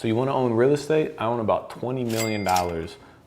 So you wanna own real estate? I own about $20 million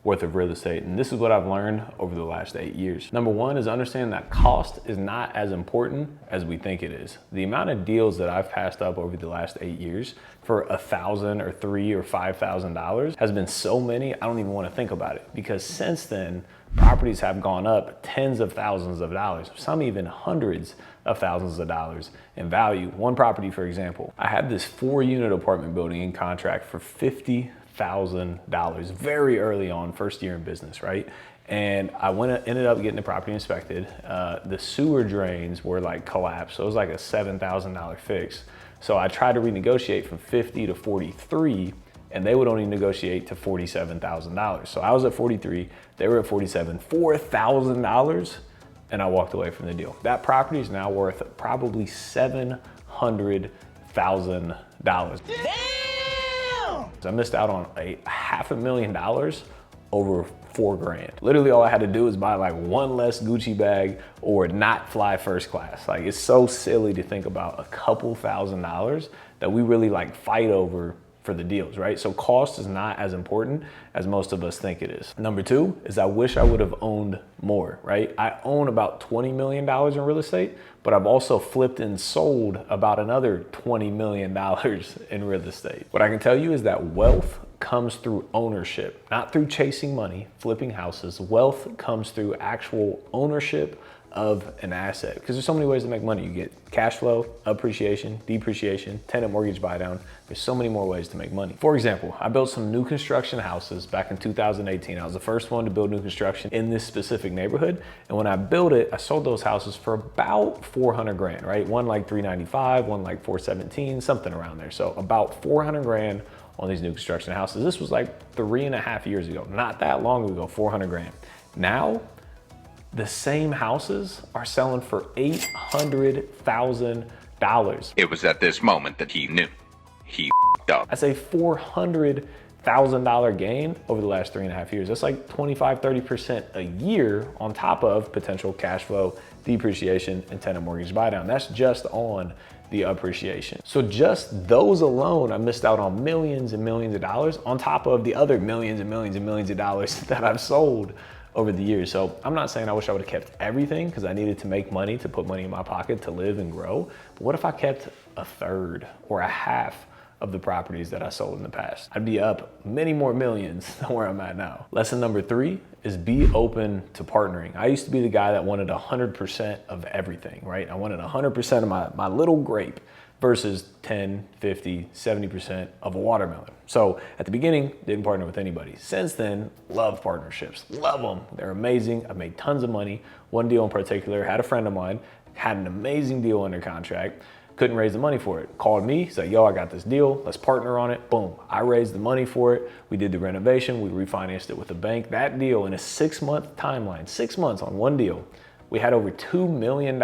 worth of real estate. And this is what I've learned over the last 8 years. Number one is understand that cost is not as important as we think it is. The amount of deals that I've passed up over the last 8 years for $1,000 or $3,000 or $5,000 has been so many, I don't even want to think about it, because since then, properties have gone up tens of thousands of dollars, some even hundreds of thousands of dollars in value. One property, for example, I had this 4-unit apartment building in contract for $50,000 very early on, first year in business, right? And I ended up getting the property inspected. The sewer drains were like collapsed, so it was like a $7,000 fix. So I tried to renegotiate from 50 to 43, and they would only negotiate to $47,000. So I was at 43, they were at 47, $4,000, and I walked away from the deal. That property is now worth probably $700,000. I missed out on $500,000 over $4,000. Literally all I had to do was buy like one less Gucci bag or not fly first class. Like, it's so silly to think about a couple $1,000s that we really like fight over for the deals, right? So cost is not as important as most of us think it is. Number two is I wish I would have owned more, right? I own about $20 million in real estate, but I've also flipped and sold about another $20 million in real estate. What I can tell you is that wealth comes through ownership, not through chasing money, flipping houses. Wealth comes through actual ownership of an asset, because there's so many ways to make money. You get cash flow, appreciation, depreciation, tenant mortgage buy down. There's so many more ways to make money. For example, I built some new construction houses back in 2018. I was the first one to build new construction in this specific neighborhood. And when I built it, I sold those houses for about 400 grand, right? One like 395, one like 417, something around there. So about 400 grand on these new construction houses. This was like 3.5 years ago, not that long ago, 400 grand. Now, the same houses are selling for $800,000. It was at this moment that he knew he up. That's a $400,000 gain over the last 3.5 years. That's like 25–30% a year on top of potential cash flow, depreciation, and tenant mortgage buy down. That's just on the appreciation. So just those alone, I missed out on millions and millions of dollars on top of the other millions and millions and millions of dollars that I've sold over the years. So I'm not saying I wish I would have kept everything, because I needed to make money, to put money in my pocket, to live and grow. But what if I kept a third or a half of the properties that I sold in the past? I'd be up many more millions than where I'm at now. Lesson number 3 is be open to partnering. I used to be the guy that wanted 100% of everything, right? I wanted 100% of my little grape versus 10, 50, 70% of a watermelon. So at the beginning, didn't partner with anybody. Since then, love partnerships, love them. They're amazing. I've made tons of money. One deal in particular, had a friend of mine, had an amazing deal under contract, couldn't raise the money for it. Called me, said, yo, I got this deal, let's partner on it. Boom, I raised the money for it. We did the renovation, we refinanced it with the bank. That deal in a 6-month timeline, 6 months on one deal, we had over $2 million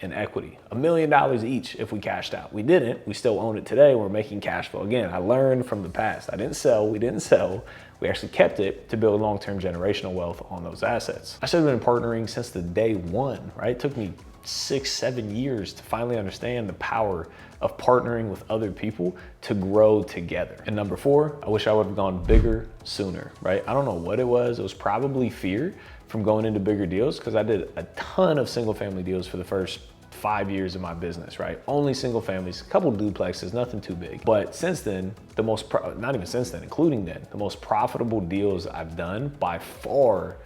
in equity, $1 million each if we cashed out. We didn't, we still own it today. We're making cash flow. Again, I learned from the past. I didn't sell, we didn't sell. We actually kept it to build long-term generational wealth on those assets. I should have been partnering since the day one, right? It took me 6–7 years to finally understand the power of partnering with other people to grow together. And number 4, I wish I would have gone bigger sooner, right? I don't know what it was. It was probably fear from going into bigger deals, because I did a ton of single family deals for the first 5 years of my business, right? Only single families, a couple duplexes, nothing too big. But since then, not even since then, including then, the most profitable deals I've done by far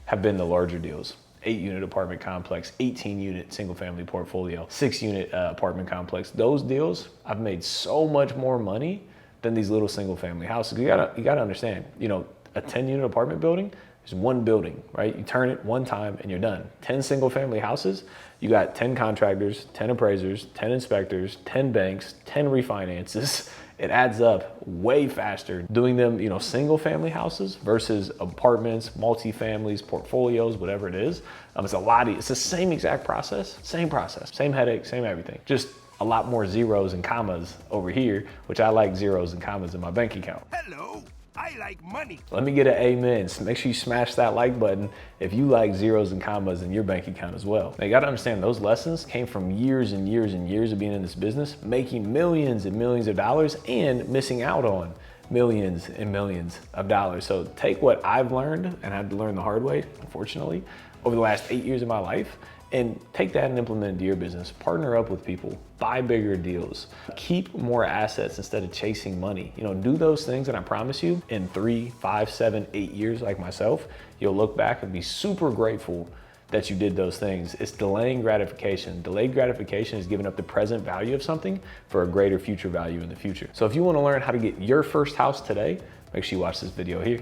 have been the larger deals. 8-unit apartment complex, 18-unit single family portfolio, 6-unit apartment complex. Those deals, I've made so much more money than these little single family houses. You gotta understand, you know, a 10-unit apartment building is one building, right? You turn it one time and you're done. 10 single family houses, you got 10 contractors, 10 appraisers, 10 inspectors, 10 banks, 10 refinances. It adds up way faster doing them, you know, single family houses versus apartments, multifamilies, portfolios, whatever it is. It's the same exact process, same headache, same everything. Just a lot more zeros and commas over here, which I like zeros and commas in my bank account. Hello, I like money. Let me get an amen. Make sure you smash that like button if you like zeros and commas in your bank account as well. Now you gotta understand those lessons came from years and years and years of being in this business, making millions and millions of dollars and missing out on millions and millions of dollars. So take what I've learned and had to learn the hard way, unfortunately, over the last 8 years of my life, and take that and implement it into your business. Partner up with people, buy bigger deals, keep more assets instead of chasing money. You know, do those things, and I promise you, in 3, 5, 7, 8 years like myself, you'll look back and be super grateful that you did those things. It's delaying gratification. Delayed gratification is giving up the present value of something for a greater future value in the future. So if you want to learn how to get your first house today, make sure you watch this video here.